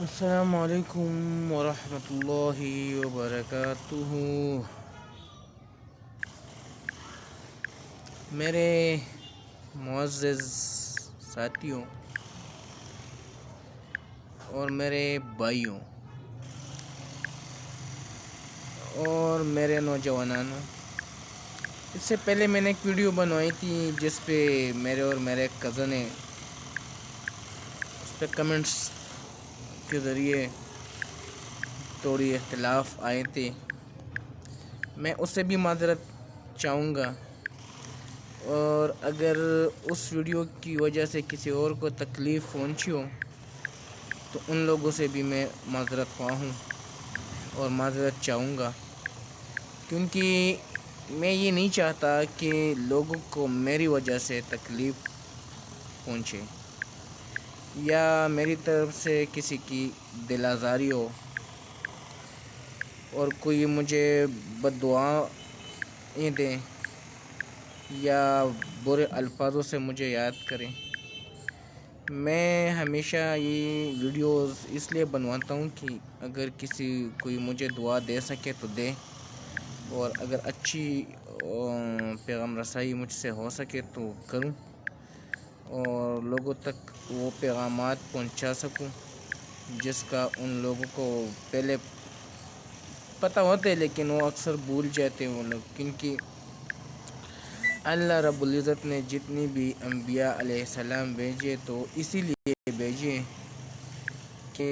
السلام علیکم ورحمۃ اللہ وبرکاتہ۔ میرے معزز ساتھیوں اور میرے بھائیوں اور میرے نوجوانوں، اس سے پہلے میں نے ایک ویڈیو بنوائی تھی جس پہ میرے اور میرے کزن نے اس پہ کمنٹس کے ذریعے تھوڑی اختلاف آئے تھے۔ میں اس سے بھی معذرت چاہوں گا، اور اگر اس ویڈیو کی وجہ سے کسی اور کو تکلیف پہنچی ہو تو ان لوگوں سے بھی میں معذرت خواہ ہوں اور معذرت چاہوں گا، کیونکہ میں یہ نہیں چاہتا کہ لوگوں کو میری وجہ سے تکلیف پہنچے یا میری طرف سے کسی کی دل آزاری ہو اور کوئی مجھے بد دعائیں دیں یا برے الفاظوں سے مجھے یاد کریں۔ میں ہمیشہ یہ ویڈیوز اس لیے بنواتا ہوں کہ اگر کوئی مجھے دعا دے سکے تو دے، اور اگر اچھی پیغام رسائی مجھ سے ہو سکے تو کروں اور لوگوں تک وہ پیغامات پہنچا سکوں جس کا ان لوگوں کو پہلے پتہ ہوتے لیکن وہ اکثر بھول جاتے ہیں وہ لوگ، کیونکہ اللہ رب العزت نے جتنی بھی انبیاء علیہ السلام بھیجے تو اسی لیے بھیجے کہ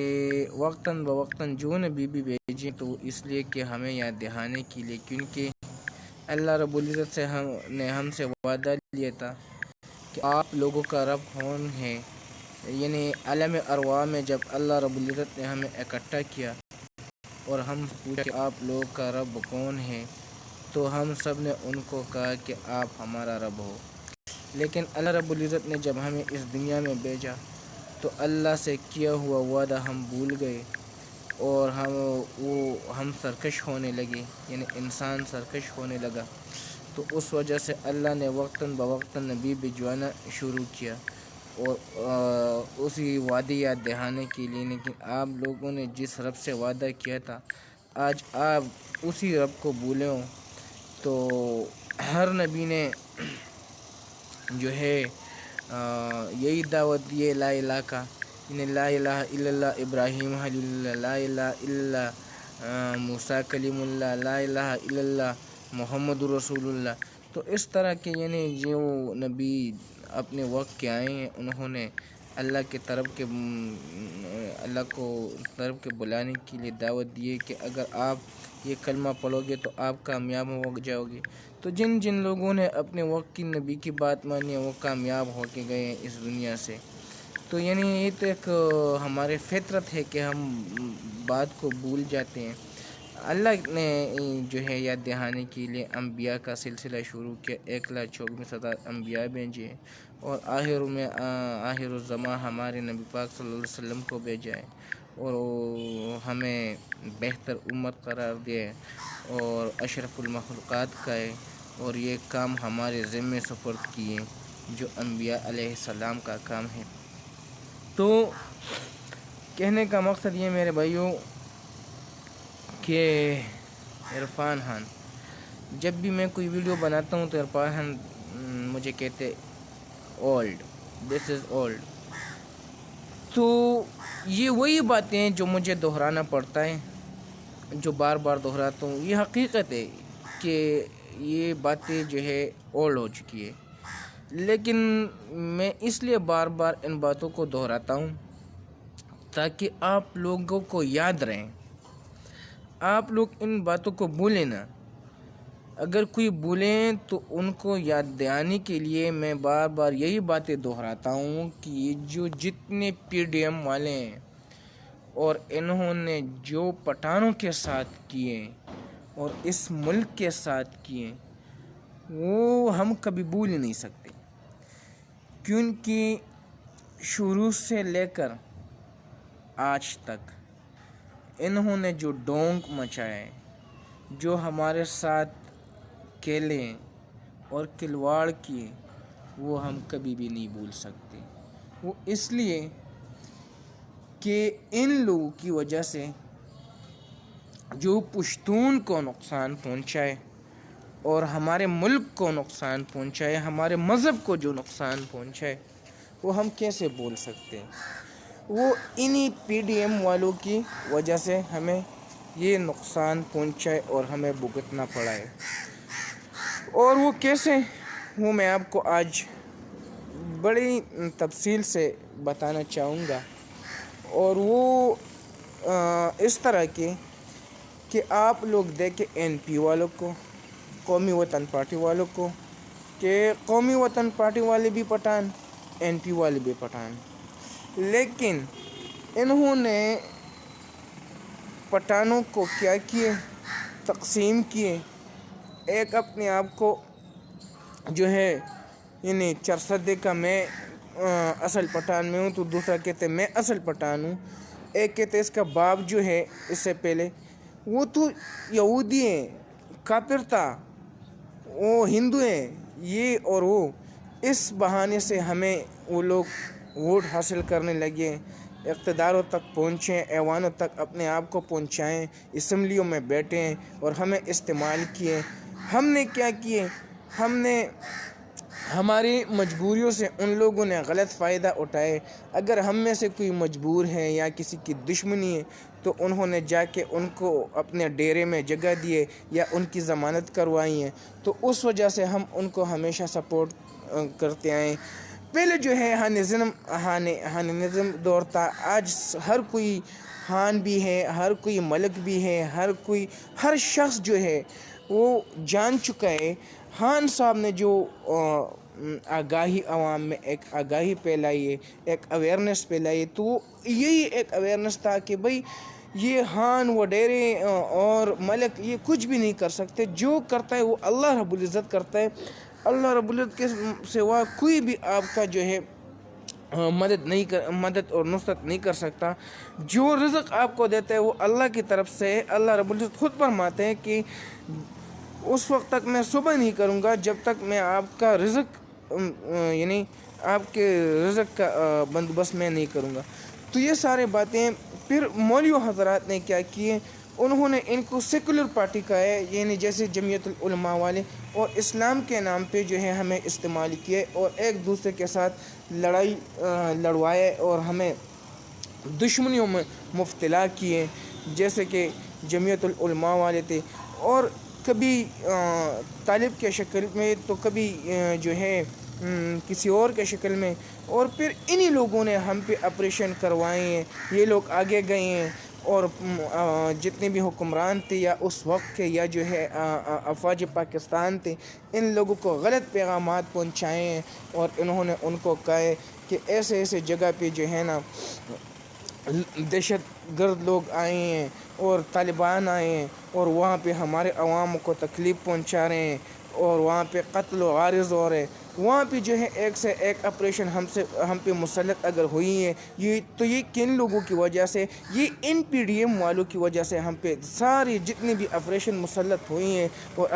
وقتاً بوقتاً جو نبی بھی بھیجے تو اس لیے کہ ہمیں یاد دہانے کے لیے، کیونکہ اللہ رب العزت نے ہم سے وعدہ لیا تھا کہ آپ لوگوں کا رب کون ہے، یعنی عالم ارواح میں جب اللہ رب العزت نے ہمیں اکٹھا کیا اور ہم پوچھا کہ آپ لوگوں کا رب کون ہے، تو ہم سب نے ان کو کہا کہ آپ ہمارا رب ہو۔ لیکن اللہ رب العزت نے جب ہمیں اس دنیا میں بھیجا تو اللہ سے کیا ہوا وعدہ ہم بھول گئے اور ہم سرکش ہونے لگے، یعنی انسان سرکش ہونے لگا، تو اس وجہ سے اللہ نے وقتاً بوقتاً نبی بھجوانا شروع کیا اور اسی وعدے یاد دہانے کے لیے۔ لیکن آپ لوگوں نے جس رب سے وعدہ کیا تھا آج آپ اسی رب کو بھولے ہوں، تو ہر نبی نے جو ہے یہی دعوت دی لا الہ کا، یعنی لا الہ الا اللہ ابراہیم خلیل اللہ، لا الہ الا اللہ موسیٰ کلیم اللہ، لا الہ الا اللہ محمد رسول اللہ۔ تو اس طرح کے یعنی جو نبی اپنے وقت کے آئے ہیں انہوں نے اللہ کی طرف کے بلانے کے لیے دعوت دی کہ اگر آپ یہ کلمہ پڑھو گے تو آپ کامیاب ہو جاؤ گے۔ تو جن لوگوں نے اپنے وقت کی نبی کی بات مانی ہے وہ کامیاب ہو کے گئے ہیں اس دنیا سے۔ تو یعنی یہ تو ایک ہمارے فطرت ہے کہ ہم بات کو بھول جاتے ہیں۔ اللہ نے جو ہے یاد دہانے کے لیے انبیاء کا سلسلہ شروع کیا، 1,24,000 انبیاء بھیجے اور آخر الزمان ہمارے نبی پاک صلی اللہ علیہ وسلم کو بھیجا ہے اور ہمیں بہتر امت قرار دیا اور اشرف المخلوقات کا ہے، اور یہ کام ہمارے ذمے سپرد کیے جو انبیاء علیہ السلام کا کام ہے۔ تو کہنے کا مقصد یہ میرے بھائیوں کہ عرفان خان، جب بھی میں کوئی ویڈیو بناتا ہوں تو عرفان خان مجھے کہتے اولڈ، دس از اولڈ، تو یہ وہی باتیں ہیں جو مجھے دہرانا پڑتا ہے، جو بار بار دہراتا ہوں۔ یہ حقیقت ہے کہ یہ باتیں جو ہے اولڈ ہو چکی ہے، لیکن میں اس لیے بار بار ان باتوں کو دہراتا ہوں تاکہ آپ لوگوں کو یاد رہیں، آپ لوگ ان باتوں کو بھولیں نہ۔ اگر کوئی بھولیں تو ان کو یاد دلانے کے لیے میں بار بار یہی باتیں دہراتا ہوں کہ یہ جو جتنے پی ڈی ایم والے ہیں اور انہوں نے جو پٹھانوں کے ساتھ کیے اور اس ملک کے ساتھ کیے وہ ہم کبھی بھول ہی نہیں سکتے، کیونکہ شروع سے لے کر آج تک انہوں نے جو ڈونک مچائے، جو ہمارے ساتھ کھیلے اور کھلواڑ کیے، وہ ہم کبھی بھی نہیں بھول سکتے۔ وہ اس لیے کہ ان لوگوں کی وجہ سے جو پشتون کو نقصان پہنچائے اور ہمارے ملک کو نقصان پہنچائے، ہمارے مذہب کو جو نقصان پہنچائے، وہ ہم کیسے بول سکتے ہیں؟ وہ انہی پی ڈی ایم والوں کی وجہ سے ہمیں یہ نقصان پہنچائے اور ہمیں بھگتنا پڑا ہے۔ اور وہ کیسے، وہ میں آپ کو آج بڑی تفصیل سے بتانا چاہوں گا۔ اور وہ اس طرح کے کہ آپ لوگ دیکھیں این پی والوں کو، قومی وطن پارٹی والوں کو، کہ قومی وطن پارٹی والے بھی پٹھان، این پی والے بھی پٹھان، لیکن انہوں نے پٹھانوں کو کیا کیے، تقسیم کیے۔ ایک اپنے آپ کو جو ہے یعنی چرسدے کا میں اصل پٹھان میں ہوں، تو دوسرا کہتے میں اصل پٹھان ہوں۔ ایک کہتے اس کا باپ جو ہے اس سے پہلے وہ تو یہودی ہیں، کافر تھا، وہ ہندو ہیں، یہ اور وہ، اس بہانے سے ہمیں وہ لوگ ووٹ حاصل کرنے لگے، اقتداروں تک پہنچیں، ایوانوں تک اپنے آپ کو پہنچائیں، اسمبلیوں میں بیٹھیں اور ہمیں استعمال کیے۔ ہم نے کیا کیے؟ ہم نے ہماری مجبوریوں سے ان لوگوں نے غلط فائدہ اٹھائے۔ اگر ہم میں سے کوئی مجبور ہے یا کسی کی دشمنی ہے تو انہوں نے جا کے ان کو اپنے ڈیرے میں جگہ دیے یا ان کی ضمانت کروائی ہے، تو اس وجہ سے ہم ان کو ہمیشہ سپورٹ کرتے آئے۔ پہلے جو ہے ہانزم دور تھا، آج ہر کوئی خان بھی ہے، ہر کوئی ملک بھی ہے، ہر شخص جو ہے وہ جان چکا ہے۔ خان صاحب نے جو آگاہی عوام میں ایک آگاہی پھیلائی ہے، ایک اویئرنیس پھیلائی ہے، تو یہی ایک اویئرنیس تھا کہ بھئی یہ خان وڈیرے اور ملک یہ کچھ بھی نہیں کر سکتے، جو کرتا ہے وہ اللہ رب العزت کرتا ہے۔ اللہ رب العزت کے سوا کوئی بھی آپ کا جو ہے مدد اور نصرت نہیں کر سکتا۔ جو رزق آپ کو دیتا ہے وہ اللہ کی طرف سے ہے۔ اللہ رب العزت خود فرماتے ہیں کہ اس وقت تک میں صبح نہیں کروں گا جب تک میں آپ کا رزق یعنی آپ کے رزق کا بندوبست میں نہیں کروں گا۔ تو یہ سارے باتیں پھر مولوی حضرات نے کیا کیے، انہوں نے ان کو سیکولر پارٹی کا ہے، یعنی جیسے جمعیت العلماء والے، اور اسلام کے نام پہ جو ہے ہمیں استعمال کیے اور ایک دوسرے کے ساتھ لڑائی لڑوائے اور ہمیں دشمنیوں میں مبتلا کیے، جیسے کہ جمعیت العلماء والے تھے، اور کبھی طالب کے شکل میں تو کبھی جو ہے کسی اور کے شکل میں، اور پھر انہی لوگوں نے ہم پہ آپریشن کروائے ہیں۔ یہ لوگ آگے گئے ہیں اور جتنے بھی حکمران تھے یا اس وقت کے یا جو ہے افواج پاکستان تھے، ان لوگوں کو غلط پیغامات پہنچائے ہیں اور انہوں نے ان کو کہا ہے کہ ایسے ایسے جگہ پہ جو ہے نا دہشت گرد لوگ آئے ہیں اور طالبان آئے ہیں اور وہاں پہ ہمارے عوام کو تکلیف پہنچا رہے ہیں اور وہاں پہ قتل و غارض ہو رہے ہیں۔ وہاں پہ جو ہے ایک سے ایک آپریشن ہم پہ مسلط اگر ہوئی ہے، یہ کن لوگوں کی وجہ سے، یہ ان پی ڈی ایم والوں کی وجہ سے ہم پہ ساری جتنی بھی آپریشن مسلط ہوئی ہیں، اور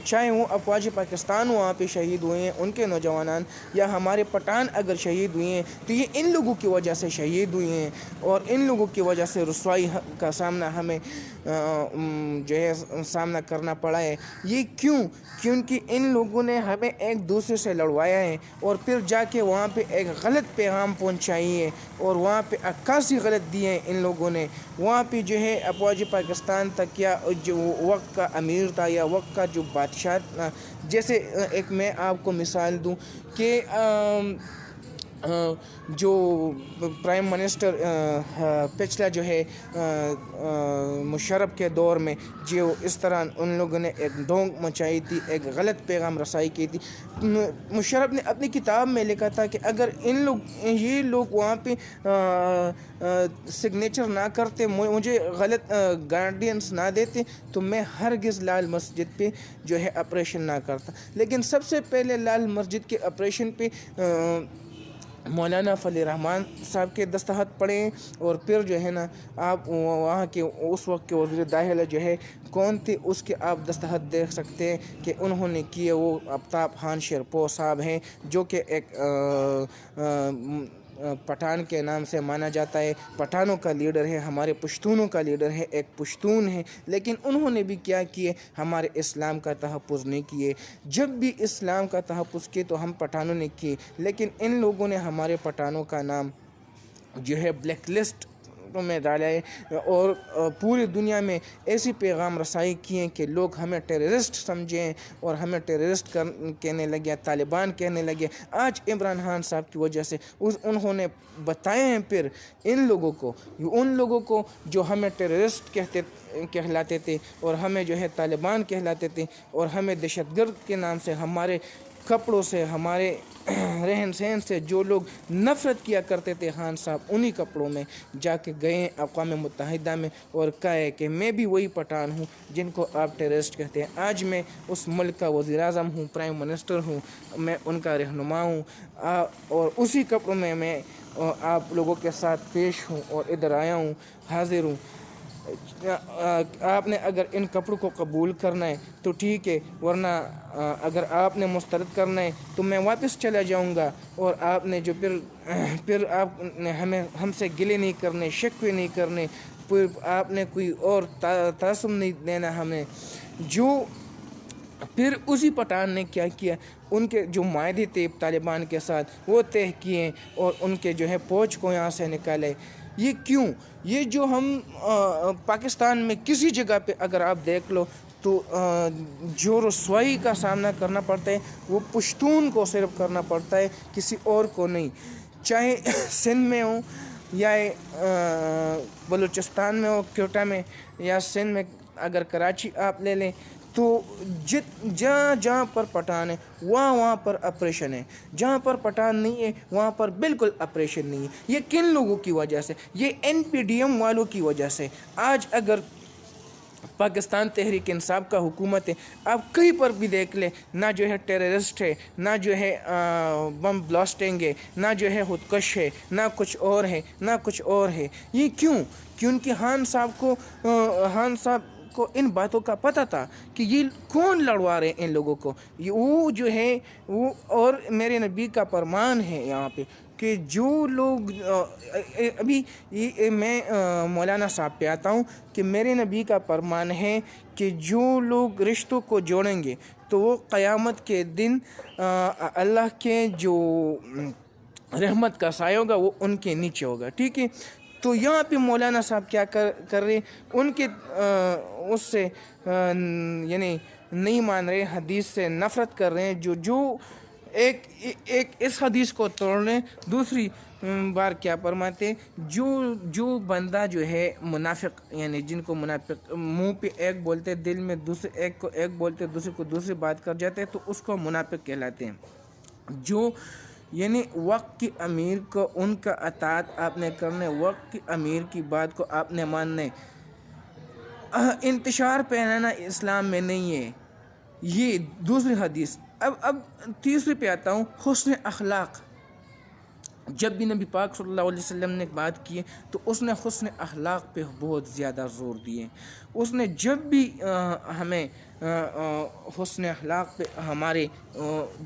چاہے وہ افواج پاکستان وہاں پہ شہید ہوئے ہیں ان کے نوجوانان، یا ہمارے پٹھان اگر شہید ہوئے ہیں تو یہ ان لوگوں کی وجہ سے شہید ہوئے ہیں، اور ان لوگوں کی وجہ سے رسوائی کا سامنا ہمیں جو ہے سامنا کرنا پڑا ہے۔ یہ کیونکہ ان لوگوں نے ہمیں ایک دوسرے سے لڑوایا ہے اور پھر جا کے وہاں پہ ایک غلط پیغام پہنچائی ہے اور وہاں پہ عکاسی غلط دی ہے ان لوگوں نے۔ وہاں پہ جو ہے افواج پاکستان تک یا جو وقت کا امیر تھا یا وقت کا جو بادشاہ، جیسے ایک میں آپ کو مثال دوں کہ جو پرائم منسٹر پچھلا جو ہے مشرف کے دور میں جو اس طرح ان لوگوں نے ایک ڈھونگ مچائی تھی، ایک غلط پیغام رسائی کی تھی، مشرف نے اپنی کتاب میں لکھا تھا کہ اگر یہ لوگ وہاں پہ سگنیچر نہ کرتے، مجھے غلط گائیڈنس نہ دیتے، تو میں ہرگز لال مسجد پہ جو ہے آپریشن نہ کرتا۔ لیکن سب سے پہلے لال مسجد کے آپریشن پہ مولانا فضل الرحمان صاحب کے دستخط پڑے، اور پھر جو ہے نا آپ وہاں کے اس وقت کے وزیر داخلہ جو ہے کون تھے، اس کے آپ دستخط دیکھ سکتے ہیں کہ انہوں نے کیے، وہ آفتاب خان شیرپور صاحب ہیں، جو کہ ایک پٹھان کے نام سے مانا جاتا ہے، پٹھانوں کا لیڈر ہے، ہمارے پشتونوں کا لیڈر ہے، ایک پشتون ہے، لیکن انہوں نے بھی کیا کیے؟ ہمارے اسلام کا تحفظ نہیں کیے۔ جب بھی اسلام کا تحفظ کیے تو ہم پٹھانوں نے کیے، لیکن ان لوگوں نے ہمارے پٹھانوں کا نام جو ہے بلیک لسٹ میں ڈالا ہے، اور پوری دنیا میں ایسی پیغام رسائی کی ہیں کہ لوگ ہمیں ٹیررسٹ سمجھیں اور ہمیں ٹیررسٹ کہنے لگے، طالبان کہنے لگے۔ آج عمران خان صاحب کی وجہ سے انہوں نے بتائے ہیں پھر ان لوگوں کو جو ہمیں ٹیررسٹ کہلاتے تھے اور ہمیں جو ہے طالبان کہلاتے تھے اور ہمیں دہشت گرد کے نام سے، ہمارے کپڑوں سے، ہمارے رہن سہن سے جو لوگ نفرت کیا کرتے تھے، خان صاحب انہی کپڑوں میں جا کے گئے اقوام متحدہ میں اور کہا ہے کہ میں بھی وہی پٹھان ہوں جن کو آپ ٹیررسٹ کہتے ہیں۔ آج میں اس ملک کا وزیر اعظم ہوں، پرائم منسٹر ہوں، میں ان کا رہنما ہوں، اور اسی کپڑوں میں میں آپ لوگوں کے ساتھ پیش ہوں اور ادھر آیا ہوں، حاضر ہوں۔ آپ نے اگر ان کپڑوں کو قبول کرنا ہے تو ٹھیک ہے، ورنہ اگر آپ نے مسترد کرنا ہے تو میں واپس چلا جاؤں گا، اور آپ نے جو پھر آپ نے ہم سے گلے نہیں کرنے، شکوے نہیں کرنے، پھر آپ نے کوئی اور تعصب نہیں دینا ہمیں۔ پھر اسی پٹھان نے کیا کیا؟ ان کے جو معاہدے تھے طالبان کے ساتھ وہ طے کیے اور ان کے جو ہے فوج کو یہاں سے نکالے۔ یہ کیوں؟ یہ جو ہم پاکستان میں کسی جگہ پہ اگر آپ دیکھ لو تو جو رسوائی کا سامنا کرنا پڑتا ہے وہ پشتون کو صرف کرنا پڑتا ہے، کسی اور کو نہیں۔ چاہے سندھ میں ہو یا بلوچستان میں ہو، کوئٹہ میں، یا سندھ میں، اگر کراچی آپ لے لیں تو جہاں پر پٹھان ہے وہاں پر آپریشن ہے، جہاں پر پٹھان نہیں ہے وہاں پر بالکل آپریشن نہیں ہے۔ یہ کن لوگوں کی وجہ سے؟ یہ NPDM والوں کی وجہ سے۔ آج اگر پاکستان تحریک انصاف کا حکومت ہے، آپ کہیں پر بھی دیکھ لیں، نہ جو ہے ٹیررسٹ ہے، نہ جو ہے بم بلاسٹنگ ہے، نہ جو ہے خودکش ہے، نہ کچھ اور ہے۔ یہ کیونکہ خان صاحب کو ان باتوں کا پتہ تھا کہ یہ کون لڑوا رہے ہیں ان لوگوں کو۔ وہ جو ہے وہ، اور میرے نبی کا فرمان ہے یہاں پہ کہ جو لوگ ابھی میں مولانا صاحب پہ آتا ہوں کہ میرے نبی کا فرمان ہے کہ جو لوگ رشتوں کو جوڑیں گے تو وہ قیامت کے دن اللہ کے جو رحمت کا سایہ ہوگا وہ ان کے نیچے ہوگا، ٹھیک ہے۔ تو یہاں پہ مولانا صاحب کیا کر رہے ہیں؟ ان کے اس سے یعنی نہیں مان رہے، حدیث سے نفرت کر رہے ہیں، جو ایک اس حدیث کو توڑ لیں، دوسری بار کیا فرماتے؟ جو بندہ جو ہے منافق، یعنی جن کو منافق منہ پہ ایک بولتے، دل میں دوسرے ایک کو ایک بولتے، دوسرے کو دوسری بات کر جاتے، تو اس کو منافق کہلاتے ہیں۔ جو یعنی وقت کی امیر کو ان کا اطاعت آپ نے کرنے، وقت کی امیر کی بات کو آپ نے ماننے۔ انتشار پہنانا اسلام میں نہیں ہے۔ یہ دوسری حدیث۔ اب تیسری پہ آتا ہوں، حسن اخلاق۔ جب بھی نبی پاک صلی اللہ علیہ وسلم نے بات کی ہے تو اس نے حسن اخلاق پہ بہت زیادہ زور دیے۔ اس نے جب بھی ہمیں حسن اخلاق پہ، ہمارے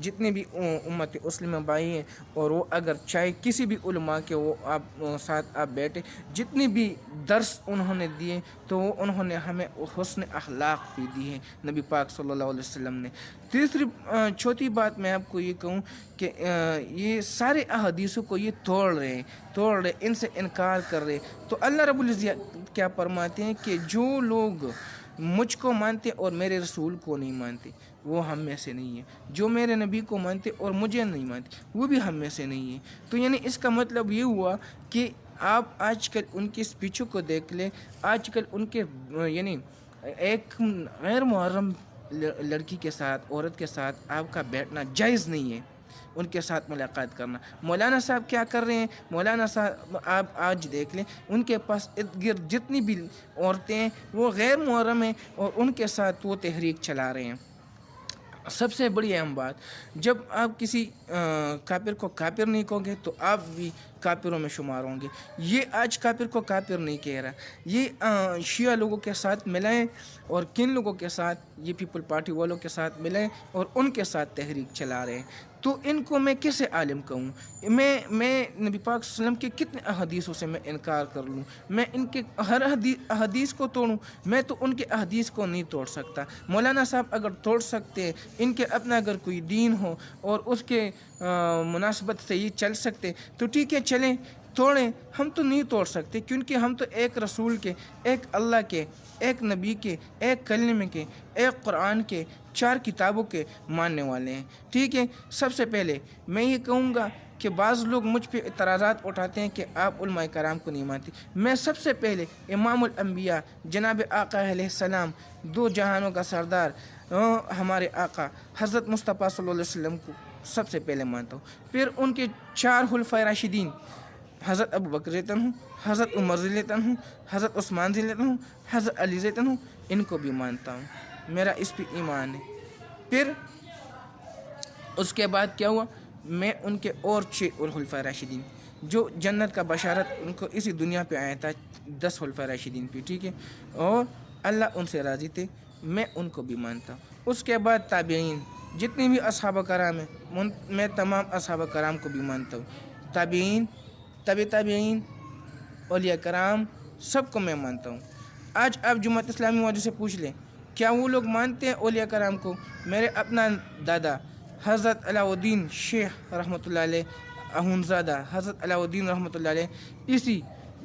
جتنے بھی امت مسلمہ بھائی ہیں، اور وہ اگر چاہے کسی بھی علماء کے وہ ساتھ آپ بیٹھے، جتنی بھی درس انہوں نے دیے تو وہ انہوں نے ہمیں حسن اخلاق بھی دی ہے نبی پاک صلی اللہ علیہ وسلم نے۔ چوتھی بات میں آپ کو یہ کہوں کہ یہ سارے احادیثوں کو یہ توڑ رہے، ان سے انکار کر رہے۔ تو اللہ رب العزت کیا فرماتے ہیں کہ جو لوگ مجھ کو مانتے اور میرے رسول کو نہیں مانتے وہ ہم میں سے نہیں ہے، جو میرے نبی کو مانتے اور مجھے نہیں مانتے وہ بھی ہم میں سے نہیں ہے۔ تو یعنی اس کا مطلب یہ ہوا کہ آپ آج کل ان کی اسپیچوں کو دیکھ لیں، آج کل ان کے یعنی ایک غیر محرم لڑکی کے ساتھ، عورت کے ساتھ آپ کا بیٹھنا جائز نہیں ہے، ان کے ساتھ ملاقات کرنا۔ مولانا صاحب کیا کر رہے ہیں؟ مولانا صاحب آپ آج دیکھ لیں، ان کے پاس ارد گرد جتنی بھی عورتیں ہیں وہ غیر محرم ہیں اور ان کے ساتھ وہ تحریک چلا رہے ہیں۔ سب سے بڑی اہم بات، جب آپ کسی کافر کو کافر نہیں کہو گے تو آپ بھی کافروں میں شمار ہوں گے۔ یہ آج کافر کو کافر نہیں کہہ رہا، یہ شیعہ لوگوں کے ساتھ ملیں اور کن لوگوں کے ساتھ، یہ پیپل پارٹی والوں کے ساتھ ملیں اور ان کے ساتھ تحریک چلا رہے ہیں۔ تو ان کو میں کیسے عالم کہوں؟ میں نبی پاک صلی اللہ علیہ وسلم کے کتنے احادیثوں سے میں انکار کر لوں؟ میں ان کے ہر احادیث کو توڑوں؟ میں تو ان کے احادیث کو نہیں توڑ سکتا۔ مولانا صاحب اگر توڑ سکتے ہیں، ان کے اپنا اگر کوئی دین ہو اور اس کے مناسبت سے یہ چل سکتے تو ٹھیک ہے، چلیں توڑیں، ہم تو نہیں توڑ سکتے، کیونکہ ہم تو ایک رسول کے، ایک اللہ کے، ایک نبی کے، ایک کلمے کے، ایک قرآن کے، 4 کتابوں کے ماننے والے ہیں۔ ٹھیک ہے، سب سے پہلے میں یہ کہوں گا کہ بعض لوگ مجھ پہ اعتراضات اٹھاتے ہیں کہ آپ علماء کرام کو نہیں مانتے۔ میں سب سے پہلے امام الانبیاء جناب آقا علیہ السلام، 2 جہانوں کا سردار، ہمارے آقا حضرت مصطفیٰ صلی اللہ علیہ وسلم کو سب سے پہلے مانتا ہوں۔ پھر ان کے 4 خلفائے راشدین، حضرت ابو بکر رضی اللہ عنہ، حضرت عمر رضی اللہ عنہ، حضرت عثمان رضی اللہ عنہ، حضرت علی رضی اللہ عنہ، ان کو بھی مانتا ہوں، میرا اس پہ ایمان ہے۔ پھر اس کے بعد کیا ہوا، میں ان کے اور 6 خلفائے راشدین جو جنت کا بشارت ان کو اسی دنیا پہ آیا تھا، 10 خلفائے راشدین پہ، ٹھیک ہے، اور اللہ ان سے راضی تھے، میں ان کو بھی مانتا ہوں۔ اس کے بعد تابعین، جتنے بھی اصحابہ کرام ہیں، میں تمام اصحابہ کرام کو بھی مانتا ہوں۔ تابعین، تابعین، اولیاء کرام، سب کو میں مانتا ہوں۔ آج آپ جماعت اسلامی والوں سے پوچھ لیں، کیا وہ لوگ مانتے ہیں اولیاء کرام کو؟ میرے اپنا دادا حضرت علاء الدین شیخ رحمۃ اللہ علیہ، اخونزادہ حضرت علاء الدین رحمۃ اللہ علیہ، اسی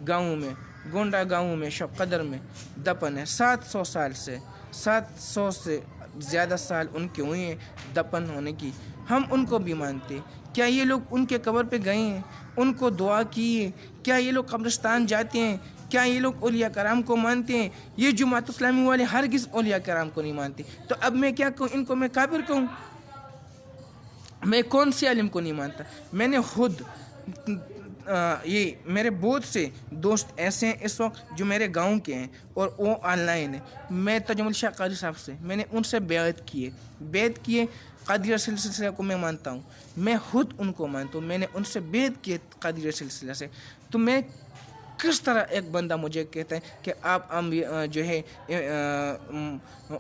گاؤں میں، گونڈا گاؤں میں، شب قدر میں دفن ہے۔ 700 سال سے، 700 سے زیادہ سال ان کے ہوئے ہیں دفن ہونے کی، ہم ان کو بھی مانتے۔ کیا یہ لوگ ان کے قبر پہ گئے ہیں، ان کو دعا کی ہے؟ کیا یہ لوگ قبرستان جاتے ہیں؟ کیا یہ لوگ اولیاء کرام کو مانتے ہیں؟ یہ جماعت اسلامی والے ہرگز اولیاء کرام کو نہیں مانتے۔ تو اب میں کیا کہوں، ان کو میں کافر کہوں؟ میں کون سے عالم کو نہیں مانتا؟ میں نے خود یہ میرے بہت سے دوست ایسے ہیں اس وقت جو میرے گاؤں کے ہیں اور وہ آن لائن ہیں۔ میں تجمل شاہ قادری صاحب سے، میں نے ان سے بیعت کیے، قادریہ سلسلہ کو میں مانتا ہوں، میں خود ان کو مانتا ہوں، میں نے ان سے بیعت کی قادریہ سلسلہ سے۔ تو میں کس طرح ایک بندہ مجھے کہتا ہے کہ آپ جو ہے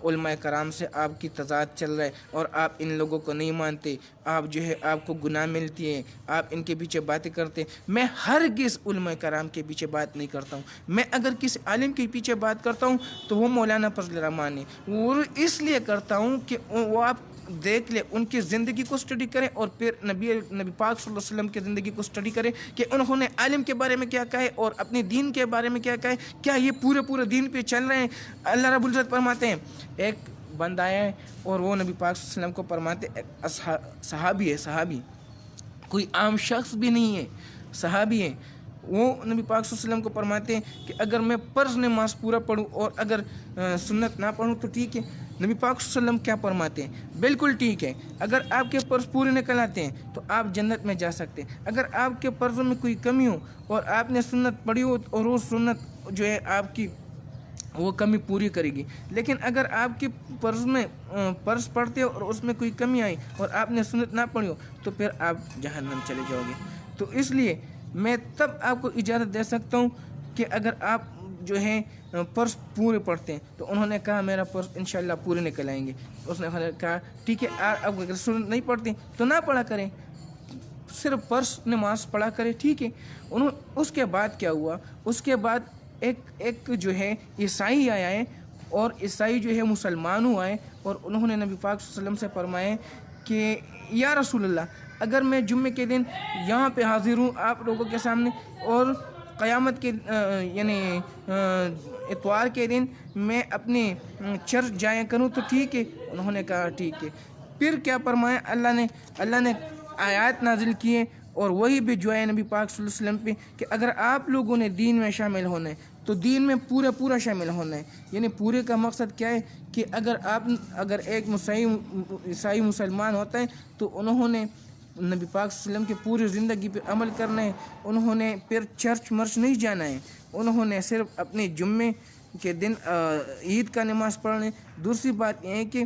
علماء کرام سے آپ کی تضاد چل رہا ہے اور آپ ان لوگوں کو نہیں مانتے، آپ جو ہے آپ کو گناہ ملتی ہے، آپ ان کے پیچھے باتیں کرتے ہیں۔ میں ہرگز علماء کرام کے پیچھے بات نہیں کرتا ہوں۔ میں اگر کسی عالم کے پیچھے بات کرتا ہوں تو وہ مولانا فضل الرحمان ہے، وہ اس لیے کرتا ہوں کہ وہ آپ دیکھ لیں، ان کی زندگی کو سٹڈی کریں اور پھر نبی پاک صلی اللہ علیہ وسلم کی زندگی کو سٹڈی کریں کہ انہوں نے عالم کے بارے میں کیا کہا ہے اور اپنے دین کے بارے میں کیا کہا ہے، کیا یہ پورے دین پہ چل رہے ہیں۔ اللہ رب العزت فرماتے ہیں، ایک بندہ ہے اور وہ نبی پاک صلی اللہ علیہ وسلم کو فرماتے، صحابی کوئی عام شخص بھی نہیں ہے، صحابی ہے، وہ نبی پاک صلی اللہ علیہ وسلم کو فرماتے ہیں کہ اگر میں فرض نماز پورا پڑھوں اور اگر سنت نہ پڑھوں تو ٹھیک ہے۔ نبی پاک صلی اللہ علیہ وسلم کیا فرماتے ہیں؟ بالکل ٹھیک ہے، اگر آپ کے فرض پورے نکل آتے ہیں تو آپ جنت میں جا سکتے ہیں۔ اگر آپ کے فرضوں میں کوئی کمی ہو اور آپ نے سنت پڑھی ہو اور وہ سنت جو ہے آپ کی وہ کمی پوری کرے گی، لیکن اگر آپ کے فرض پڑھتے ہو اور اس میں کوئی کمی آئی اور آپ نے سنت نہ پڑھی ہو تو پھر آپ جہنم چلے جاؤ گے۔ تو اس لیے میں تب آپ کو اجازت دے سکتا ہوں کہ اگر آپ جو ہیں فرض پورے پڑھتے ہیں، تو انہوں نے کہا میرا فرض انشاءاللہ پورے نکل آئیں گے۔ اس نے کہا ٹھیک ہے، آپ اگر سنت نہیں پڑھتے تو نہ پڑھا کریں، صرف فرض نماز پڑھا کرے، ٹھیک ہے۔ اس کے بعد کیا ہوا، اس کے بعد ایک جو ہے عیسائی آیا ہے اور عیسائی جو ہے مسلمان ہوا ہے اور انہوں نے نبی پاک صلی اللہ علیہ وسلم سے فرمایا کہ یا رسول اللہ، اگر میں جمعے کے دن یہاں پہ حاضر ہوں آپ لوگوں کے سامنے اور قیامت کے یعنی اتوار کے دن میں اپنے چرچ جایا کروں تو ٹھیک ہے۔ انہوں نے کہا ٹھیک ہے۔ پھر کیا فرمایا، اللہ نے آیات نازل کیے اور وہی بھی جو ہے نبی پاک صلی اللہ علیہ وسلم پہ کہ اگر آپ لوگوں نے دین میں شامل ہونا ہے تو دین میں پورا شامل ہونا ہے۔ یعنی پورے کا مقصد کیا ہے کہ اگر ایک عیسائی مسلمان ہوتا ہے تو انہوں نے نبی پاک صلی اللہ علیہ وسلم کی پوری زندگی پہ عمل کرنا ہے، انہوں نے پھر چرچ مرچ نہیں جانا ہے، انہوں نے صرف اپنے جمعے کے دن عید کا نماز پڑھنا ہے۔ دوسری بات یہ ہے کہ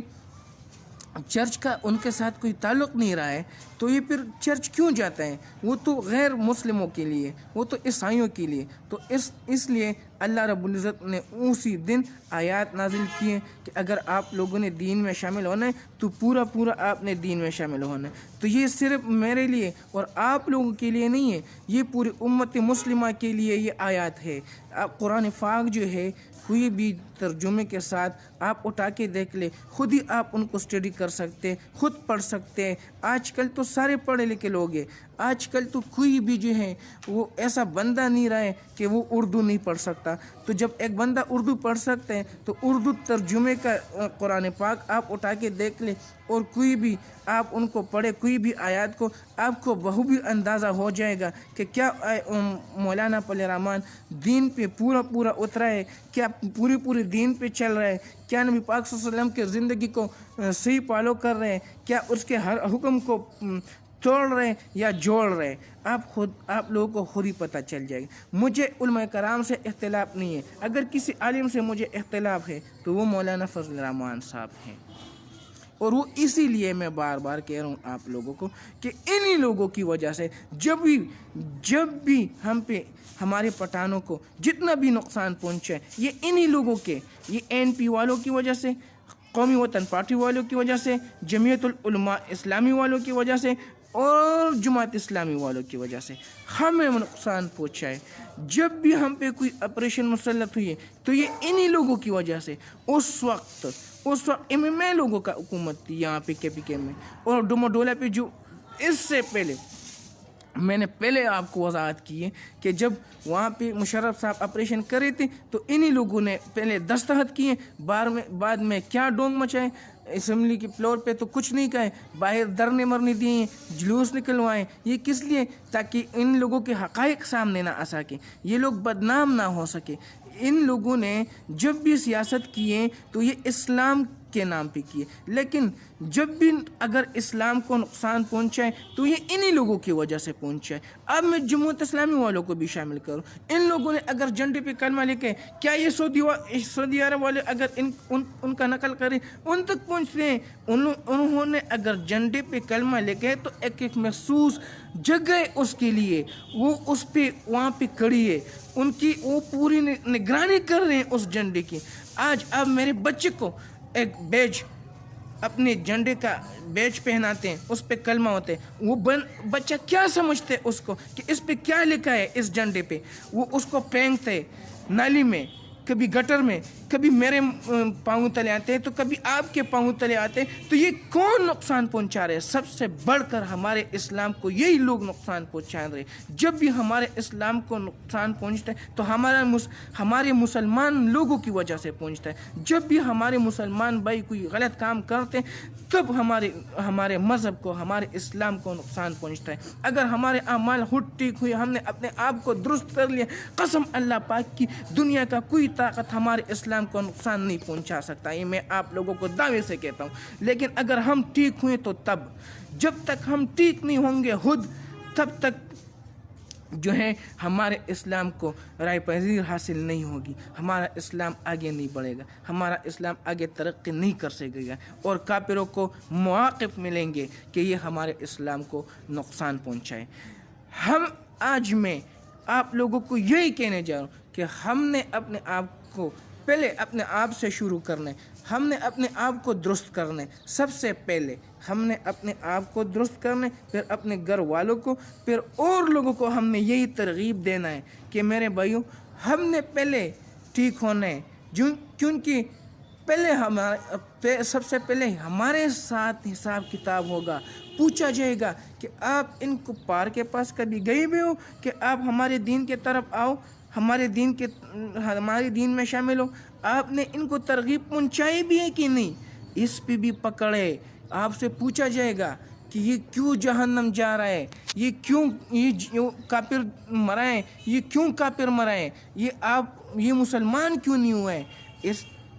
چرچ کا ان کے ساتھ کوئی تعلق نہیں رہا ہے تو یہ پھر چرچ کیوں جاتا ہے؟ وہ تو غیر مسلموں کے لیے، وہ تو عیسائیوں کے لیے. تو اس لیے اللہ رب العزت نے اسی دن آیات نازل کی ہیں کہ اگر آپ لوگوں نے دین میں شامل ہونا ہے تو پورا آپ نے دین میں شامل ہونا ہے. تو یہ صرف میرے لیے اور آپ لوگوں کے لیے نہیں ہے، یہ پوری امت مسلمہ کے لیے یہ آیات ہے. آپ قرآن پاک جو ہے کوئی بھی ترجمے کے ساتھ آپ اٹھا کے دیکھ لیں، خود ہی آپ ان کو اسٹڈی کر سکتے، خود پڑھ سکتے ہیں. آج کل تو سارے پڑھے لکھے لوگ ہیں، آج کل تو کوئی بھی جو ہے وہ ایسا بندہ نہیں رہا ہے کہ وہ اردو نہیں پڑھ سکتا. تو جب ایک بندہ اردو پڑھ سکتے ہیں تو اردو ترجمے کا قرآن پاک آپ اٹھا کے دیکھ لیں اور کوئی بھی آپ ان کو پڑھے، کوئی بھی آیات کو، آپ کو بہو بھی اندازہ ہو جائے گا کہ کیا مولانا پل رحمان دین پہ پورا اترا ہے، کیا پوری دین پہ چل رہا ہے، کیا نبی پاک صلی اللہ علیہ وسلم کے زندگی کو صحیح فالو کر رہے ہیں، کیا اس کے ہر حکم کو توڑ رہے ہیں یا جوڑ رہے ہیں. آپ لوگوں کو خود ہی پتہ چل جائے گا. مجھے علماء کرام سے اختلاف نہیں ہے، اگر کسی عالم سے مجھے اختلاف ہے تو وہ مولانا فضل الرحمان صاحب ہیں. اور وہ اسی لیے میں بار بار کہہ رہا ہوں آپ لوگوں کو کہ انہی لوگوں کی وجہ سے جب بھی ہم پہ ہمارے پٹھانوں کو جتنا بھی نقصان پہنچا ہے یہ انہی لوگوں کے، یہ این پی والوں کی وجہ سے، قومی وطن پارٹی والوں کی وجہ سے، جمعیت العلماء اسلامی والوں کی وجہ سے اور جماعت اسلامی والوں کی وجہ سے ہمیں نقصان پہنچا ہے. جب بھی ہم پہ کوئی آپریشن مسلط ہوئی ہے تو یہ انہی لوگوں کی وجہ سے. اس وقت ایم اے لوگوں کا حکومت تھی یہاں پہ KPK میں اور ڈوموڈولا پہ. جو اس سے پہلے میں نے پہلے آپ کو وضاحت کی ہے کہ جب وہاں پہ مشرف صاحب آپریشن کر رہے تھے تو انہی لوگوں نے پہلے دستخط کیے، بعد میں کیا ڈونگ مچائے، اسمبلی کی فلور پہ تو کچھ نہیں کہے، باہر دھرنے مرنے دیے، جلوس نکلوائے. یہ کس لیے؟ تاکہ ان لوگوں کے حقائق سامنے نہ آ سکے، یہ لوگ بدنام نہ ہو سکے. ان لوگوں نے جب بھی سیاست کیے تو یہ اسلام کے نام پہ کیے، لیکن جب بھی اگر اسلام کو نقصان پہنچائے تو یہ انہی لوگوں کی وجہ سے پہنچائے. اب میں جمہوریت اسلامی والوں کو بھی شامل کروں. ان لوگوں نے اگر جھنڈے پہ کلمہ لکھے، کیا یہ سعودی عرب والے اگر ان کا نقل کریں ان تک پہنچتے ہیں؟ انہوں نے اگر جھنڈے پہ کلمہ لکھے تو ایک مخصوص جگہ اس کے لیے، وہ اس پہ وہاں پہ کھڑی ہے، ان کی وہ پوری نگرانی کر رہے ہیں اس جھنڈے کی. آج آپ میرے بچے کو ایک بیج، اپنے جھنڈے کا بیج پہناتے ہیں، اس پہ کلمہ ہوتے ہیں، وہ بچہ کیا سمجھتے اس کو کہ اس پہ کیا لکھا ہے اس جھنڈے پہ؟ وہ اس کو پھینکتے نالی میں، کبھی گٹر میں، کبھی میرے پاؤں تلے آتے ہیں تو کبھی آپ کے پاؤں تلے آتے ہیں. تو یہ کون نقصان پہنچا رہے ہیں؟ سب سے بڑھ کر ہمارے اسلام کو یہی لوگ نقصان پہنچا رہے ہیں. جب بھی ہمارے اسلام کو نقصان پہنچتا ہے تو ہمارے مسلمان لوگوں کی وجہ سے پہنچتا ہے. جب بھی ہمارے مسلمان بھائی کوئی غلط کام کرتے ہیں تب ہمارے مذہب کو، ہمارے اسلام کو نقصان پہنچتا ہے. اگر ہمارے اعمال خود ٹھیک ہوئے، ہم نے اپنے آپ کو درست کر لیا، قسم اللہ پاک کی، دنیا کا کوئی طاقت ہمارے اسلام کو نقصان نہیں پہنچا سکتا. یہ میں آپ لوگوں کو دعوے سے کہتا ہوں. لیکن اگر ہم ٹھیک ہوئے تو تب، جب تک ہم ٹھیک نہیں ہوں گے خود، تب تک جو ہے ہمارے اسلام کو رائے پذیر حاصل نہیں ہوگی، ہمارا اسلام آگے نہیں بڑھے گا، ہمارا اسلام آگے ترقی نہیں کر سکے گا اور کافروں کو مواقف ملیں گے کہ یہ ہمارے اسلام کو نقصان پہنچائے. آج میں آپ لوگوں کو یہی کہنے جا رہا ہوں کہ ہم نے اپنے آپ کو پہلے اپنے آپ سے شروع کرنا ہے. ہم نے اپنے آپ کو درست کرنا ہے. سب سے پہلے ہم نے اپنے آپ کو درست کرنا ہے، پھر اپنے گھر والوں کو، پھر اور لوگوں کو ہم نے یہی ترغیب دینا ہے کہ میرے بھائیوں ہم نے پہلے ٹھیک ہونا ہے. کیونکہ سب سے پہلے ہمارے ساتھ حساب کتاب ہوگا. پوچھا جائے گا کہ آپ ان کو پار کے پاس کبھی گئے بھی ہو کہ آپ ہمارے دین کے طرف آؤ، ہمارے دین میں شامل ہو؟ آپ نے ان کو ترغیب پہنچائی بھی ہے کہ نہیں؟ اس پہ بھی پکڑے. آپ سے پوچھا جائے گا کہ یہ کیوں جہنم جا رہا ہے، یہ کیوں کافر مرائیں، یہ کیوں کافر مرائیں، یہ مسلمان کیوں نہیں ہوئے؟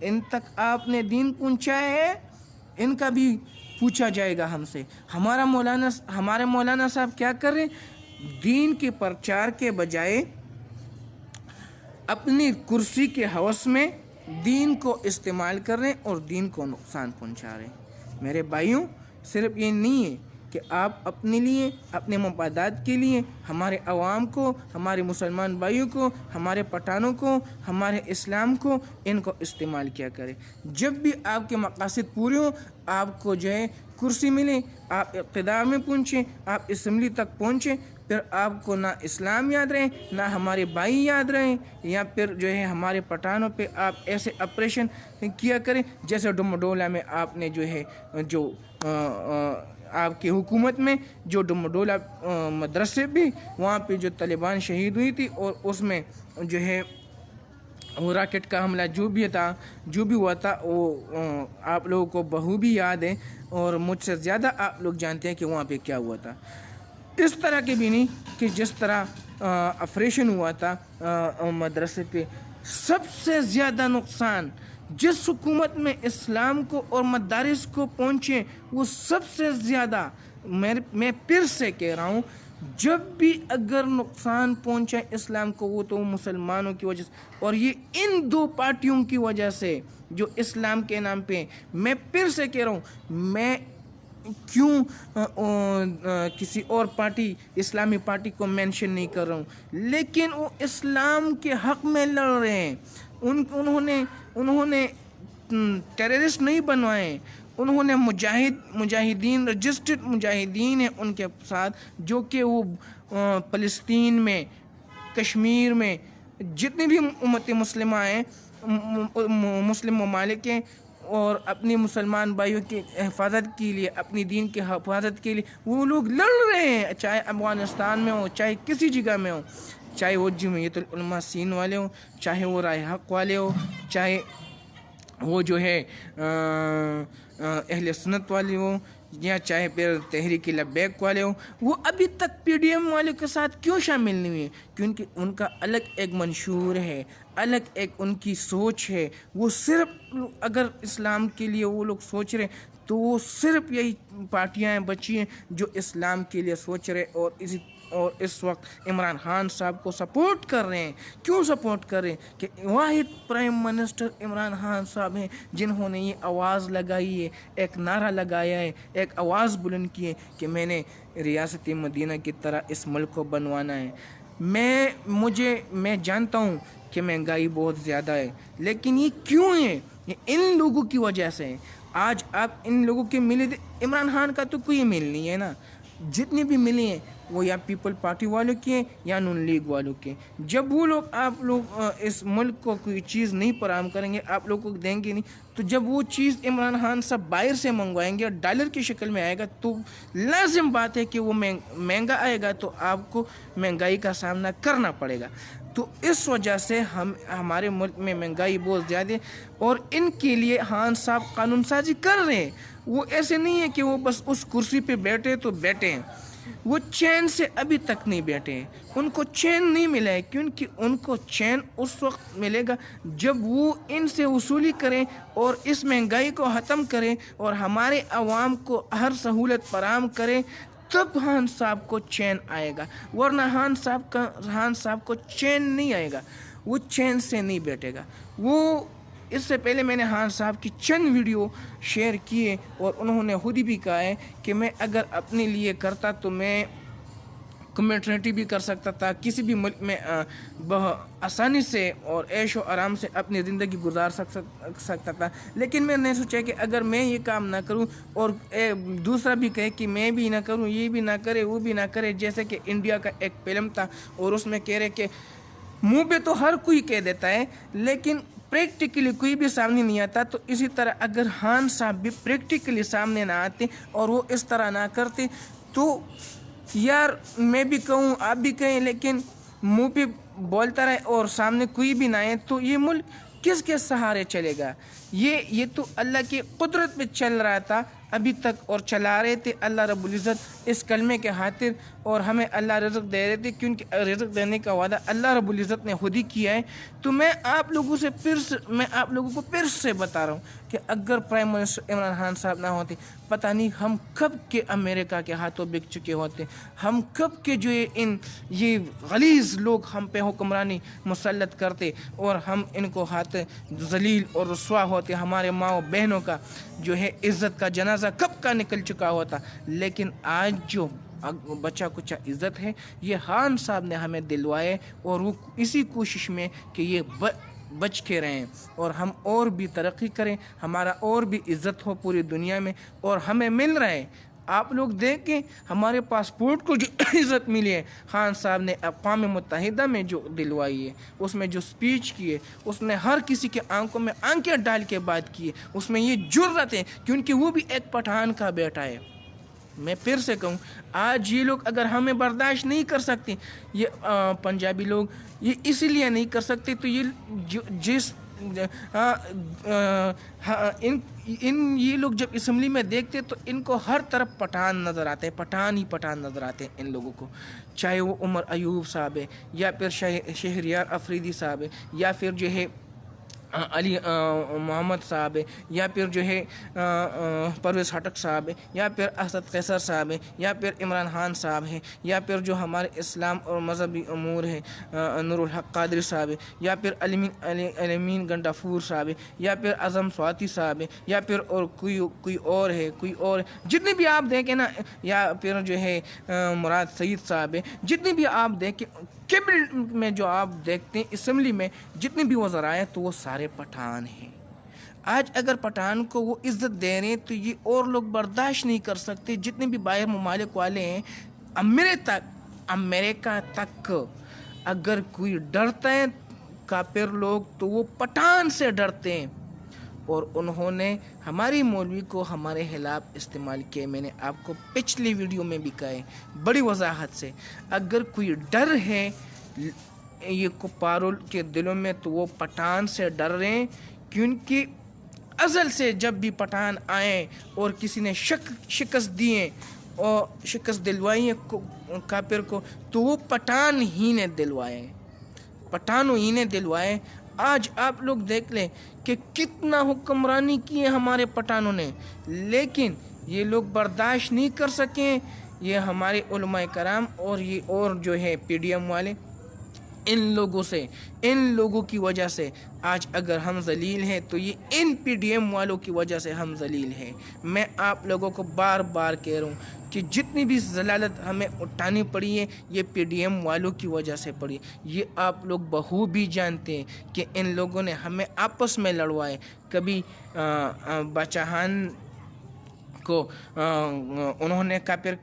ان تک آپ نے دین پہنچایا ہے؟ ان کا بھی پوچھا جائے گا ہم سے. ہمارے مولانا صاحب کیا کر رہے ہیں؟ دین کے پرچار کے بجائے اپنی کرسی کے ہوس میں دین کو استعمال کر رہے ہیں اور دین کو نقصان پہنچا رہے ہیں. میرے بھائیوں، صرف یہ نہیں ہے کہ آپ اپنے لیے، اپنے مفادات کے لیے ہمارے عوام کو، ہمارے مسلمان بھائیوں کو، ہمارے پٹھانوں کو، ہمارے اسلام کو، ان کو استعمال کیا کریں۔ جب بھی آپ کے مقاصد پورے ہوں، آپ کو جو ہے کرسی ملے، آپ اقتدار میں پہنچیں، آپ اسمبلی تک پہنچیں، پھر آپ کو نہ اسلام یاد رہے، نہ ہمارے بھائی یاد رہیں، یا پھر جو ہے ہمارے پٹھانوں پہ آپ ایسے آپریشن کیا کریں جیسے ڈوموڈولا میں آپ نے جو ہے جو آپ کی حکومت میں جو ڈوموڈولا مدرسے بھی، وہاں پہ جو طالبان شہید ہوئی تھی، اور اس میں جو ہے وہ راکٹ کا حملہ جو بھی ہوا تھا، وہ آپ لوگوں کو بخوبی یاد ہے، اور مجھ سے زیادہ آپ لوگ جانتے ہیں کہ وہاں پہ کیا ہوا تھا۔ اس طرح کے بھی نہیں کہ جس طرح آپریشن ہوا تھا مدرسے پہ۔ سب سے زیادہ نقصان جس حکومت میں اسلام کو اور مدارس کو پہنچے، وہ سب سے زیادہ، میں پھر سے کہہ رہا ہوں، جب بھی اگر نقصان پہنچا اسلام کو، وہ تو مسلمانوں کی وجہ سے، اور یہ ان دو پارٹیوں کی وجہ سے جو اسلام کے نام پہ۔ میں پھر سے کہہ رہا ہوں، میں کیوں کسی اور پارٹی، اسلامی پارٹی کو مینشن نہیں کر رہا ہوں، لیکن وہ اسلام کے حق میں لڑ رہے ہیں۔ انہوں نے ٹیررسٹ نہیں بنوائے، انہوں نے مجاہدین، رجسٹرڈ مجاہدین ہیں ان کے ساتھ، جو کہ وہ فلسطین میں، کشمیر میں، جتنی بھی امت مسلمہ ہیں، مسلم ممالک ہیں، اور اپنی مسلمان بھائیوں کی حفاظت کے لیے، اپنی دین کی حفاظت کے لیے وہ لوگ لڑ رہے ہیں، چاہے افغانستان میں ہو، چاہے کسی جگہ میں ہو، چاہے وہ جمعیت العلماء سین والے ہوں، چاہے وہ رائے حق والے ہوں، چاہے وہ جو ہے اہل سنت والے ہوں، یا چاہے پھر تحریک لبیک والے ہوں۔ وہ ابھی تک پی ڈی ایم والوں کے ساتھ کیوں شامل نہیں ہوئے؟ کیونکہ ان کا الگ ایک منشور ہے، الگ ایک ان کی سوچ ہے۔ وہ صرف اگر اسلام کے لیے وہ لوگ سوچ رہے تو وہ صرف یہی پارٹیاں بچی ہیں جو اسلام کے لیے سوچ رہے، اور اس وقت عمران خان صاحب کو سپورٹ کر رہے ہیں۔ کیوں سپورٹ کر رہے ہیں؟ کہ واحد پرائم منسٹر عمران خان صاحب ہیں جنہوں نے یہ آواز لگائی ہے، ایک نعرہ لگایا ہے، ایک آواز بلند کی ہے کہ میں نے ریاست مدینہ کی طرح اس ملک کو بنوانا ہے۔ میں جانتا ہوں کہ مہنگائی بہت زیادہ ہے، لیکن یہ کیوں ہے؟ یہ ان لوگوں کی وجہ سے ہے۔ آج آپ ان لوگوں کے ملے، عمران خان کا تو کوئی میل نہیں ہے نا، جتنے بھی ملے ہیں وہ یا پیپل پارٹی والوں کے ہیں یا نون لیگ والوں کے۔ جب وہ لوگ، آپ لوگ اس ملک کو کوئی چیز نہیں فراہم کریں گے، آپ لوگوں کو دیں گے نہیں، تو جب وہ چیز عمران خان صاحب باہر سے منگوائیں گے اور ڈالر کی شکل میں آئے گا، تو لازم بات ہے کہ وہ مہنگا آئے گا، تو آپ کو مہنگائی کا سامنا کرنا پڑے گا۔ تو اس وجہ سے ہمارے ملک میں مہنگائی بہت زیادہ ہے، اور ان کے لیے خان صاحب قانون سازی کر رہے ہیں۔ وہ ایسے نہیں ہے کہ وہ بس اس کرسی پہ بیٹھے تو بیٹھے ہیں، وہ چین سے ابھی تک نہیں بیٹھے ہیں، ان کو چین نہیں ملا ہے، کیونکہ ان کو چین اس وقت ملے گا جب وہ ان سے وصولی کریں اور اس مہنگائی کو ختم کریں اور ہمارے عوام کو ہر سہولت فراہم کریں، تب خان صاحب کو چین آئے گا، ورنہ خان صاحب کو چین نہیں آئے گا، وہ چین سے نہیں بیٹھے گا۔ وہ اس سے پہلے میں نے خان صاحب کی چند ویڈیو شیئر کیے، اور انہوں نے خود بھی کہا ہے کہ میں اگر اپنے لیے کرتا تو میں کمیونٹی بھی کر سکتا تھا، کسی بھی ملک میں آسانی سے اور عیش و آرام سے اپنی زندگی گزار سکتا تھا، لیکن میں نے سوچا کہ اگر میں یہ کام نہ کروں اور دوسرا بھی کہے کہ میں بھی نہ کروں، یہ بھی نہ کرے، وہ بھی نہ کرے، جیسے کہ انڈیا کا ایک فلم تھا اور اس میں کہہ رہے کہ منہ پہ تو ہر کوئی کہہ دیتا ہے لیکن پریکٹیکلی کوئی بھی سامنے نہیں آتا، تو اسی طرح اگر خان صاحب بھی پریکٹیکلی سامنے نہ آتے اور وہ اس طرح نہ کرتے، تو یار میں بھی کہوں، آپ بھی کہیں، لیکن منہ پہ بولتا رہے اور سامنے کوئی بھی نہ آئے، تو یہ ملک کس کے سہارے چلے گا؟ یہ تو اللہ کی قدرت پہ چل رہا تھا ابھی تک، اور چلا رہے تھے اللہ رب العزت اس کلمے کے خاطر، اور ہمیں اللہ رزق دے رہے تھے، کیونکہ رزق دینے کا وعدہ اللہ رب العزت نے خود ہی کیا ہے۔ تو میں آپ لوگوں کو پھر سے بتا رہا ہوں کہ اگر پرائم منسٹر عمران خان صاحب نہ ہوتے، پتہ نہیں ہم کب کے امریکہ کے ہاتھوں بک چکے ہوتے، ہم کب کے جو یہ غلیظ لوگ ہم پہ حکمرانی مسلط کرتے، اور ہم ان کو ہاتھ ذلیل اور رسوا ہوتے۔ ہوتے, ہمارے ماؤں بہنوں کا جو ہے عزت کا جنازہ کب کا نکل چکا ہوتا. لیکن آج جو بچہ کچھ عزت ہے یہ خان صاحب نے ہمیں دلوائے, اور وہ اسی کوشش میں کہ یہ بچ کے رہیں اور ہم اور بھی ترقی کریں, ہمارا اور بھی عزت ہو پوری دنیا میں, اور ہمیں مل رہے. آپ لوگ دیکھیں ہمارے پاسپورٹ کو جو عزت ملی ہے, خان صاحب نے اقوام متحدہ میں جو دلوائی ہے, اس میں جو سپیچ کی ہے, اس نے ہر کسی کے آنکھوں میں آنکھیں ڈال کے بات کی ہے. اس میں یہ جرأت ہے کیونکہ وہ بھی ایک پٹھان کا بیٹا ہے. میں پھر سے کہوں, آج یہ لوگ اگر ہمیں برداشت نہیں کر سکتے, یہ پنجابی لوگ یہ اسی لیے نہیں کر سکتے, تو یہ یہ لوگ جب اسمبلی میں دیکھتے تو ان کو ہر طرف پٹھان نظر آتے ہیں, پٹھان ہی پٹھان نظر آتے ہیں ان لوگوں کو, چاہے وہ عمر ایوب صاحب ہے, یا پھر شہریار افریدی صاحب ہے, یا پھر جو ہے علی محمد صاحب ہے, یا پھر جو ہے پرویز خٹک صاحب ہے, یا پھر اسد قیصر صاحب ہے, یا پھر عمران خان صاحب ہے, یا پھر جو ہمارے اسلام اور مذہبی امور ہے نور الحق قادری صاحب ہے, یا پھر علمین گنڈافور صاحب ہے, یا پھر اعظم سواتی صاحب ہے, یا پھر اور کوئی اور جتنے بھی آپ دیکھیں نا, یا پھر جو ہے مراد سعید صاحب ہے, جتنے بھی آپ دیکھیں کیبنٹ میں جو آپ دیکھتے ہیں اسمبلی میں جتنے بھی وزراء ہیں تو وہ سارے پٹھان ہیں. آج اگر پٹھان کو وہ عزت دے رہے ہیں تو یہ اور لوگ برداشت نہیں کر سکتے. جتنے بھی باہر ممالک والے ہیں, امریکہ تک اگر کوئی ڈرتا ہے کافر لوگ تو وہ پٹھان سے ڈرتے ہیں, اور انہوں نے ہماری مولوی کو ہمارے خلاف استعمال کیے. میں نے آپ کو پچھلی ویڈیو میں بھی کہا ہے بڑی وضاحت سے, اگر کوئی ڈر ہے یہ کفاروں کے دلوں میں تو وہ پٹھان سے ڈر رہے ہیں, کیونکہ ازل سے جب بھی پٹھان آئے اور کسی نے شکست دیے اور شکست دلوائی ہے کافر کو, تو وہ پٹھان ہی نے دلوائے, پٹھانوں ہی نے دلوائے. آج آپ لوگ دیکھ لیں کہ کتنا حکمرانی کی ہے ہمارے پٹھانوں نے, لیکن یہ لوگ برداشت نہیں کر سکیں. یہ ہمارے علماء کرام اور یہ اور جو ہے پی ڈی ایم والے, ان لوگوں کی وجہ سے آج اگر ہم ذلیل ہیں تو یہ ان پی ڈی ایم والوں کی وجہ سے ہم ذلیل ہیں. میں آپ لوگوں کو بار بار کہہ رہا ہوں کہ جتنی بھی ذلالت ہمیں اٹھانی پڑی ہے یہ پی ڈی ایم والوں کی وجہ سے پڑی. یہ آپ لوگ بخوبی جانتے ہیں کہ ان لوگوں نے ہمیں آپس میں لڑوائے. کبھی بچہان کو انہوں نے کافر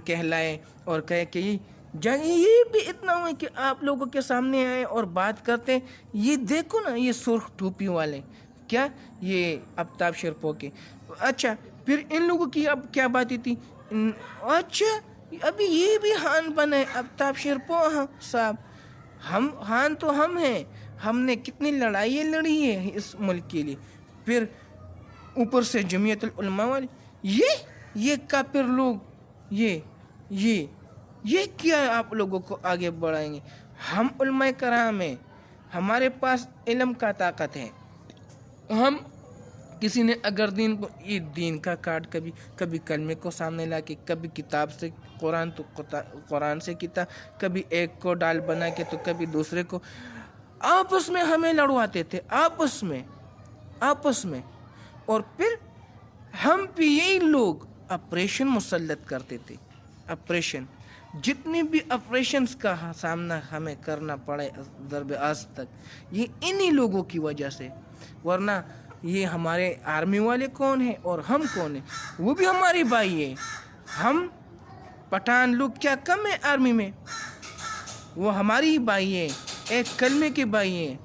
کہلائے اور کہے کہ یہ بھی اتنا ہوئے کہ آپ لوگوں کے سامنے آئے اور بات کرتے. یہ دیکھو نا یہ سرخ ٹوپی والے, کیا یہ آفتاب شرپو کے, اچھا پھر ان لوگوں کی اب کیا باتیں تھی, اچھا ابھی یہ بھی خان بنے آفتاب شرپو صاحب. ہم خان تو ہم ہیں, ہم نے کتنی لڑائیاں لڑی ہیں اس ملک کے لیے. پھر اوپر سے جمعیت العلماء والے, یہ کافر لوگ یہ کیا آپ لوگوں کو آگے بڑھائیں گے. ہم علماء کرام ہیں, ہمارے پاس علم کا طاقت ہے. ہم کسی نے اگر دین کا کارڈ کبھی کلمے کو سامنے لا کے, کبھی کتاب سے قرآن سے کتاب, کبھی ایک کو ڈال بنا کے تو کبھی دوسرے کو, آپس میں ہمیں لڑواتے تھے آپس میں. اور پھر ہم بھی یہی لوگ آپریشن مسلط کرتے تھے. آپریشن, جتنی بھی آپریشنز کا سامنا ہمیں کرنا پڑے ضرب آج تک یہ انہی لوگوں کی وجہ سے. ورنہ یہ ہمارے آرمی والے کون ہیں اور ہم کون ہیں, وہ بھی ہمارے بھائی ہیں. ہم پٹھان لوگ کیا کم ہیں آرمی میں, وہ ہماری بھائی ہیں, ایک کلمے کے بھائی ہیں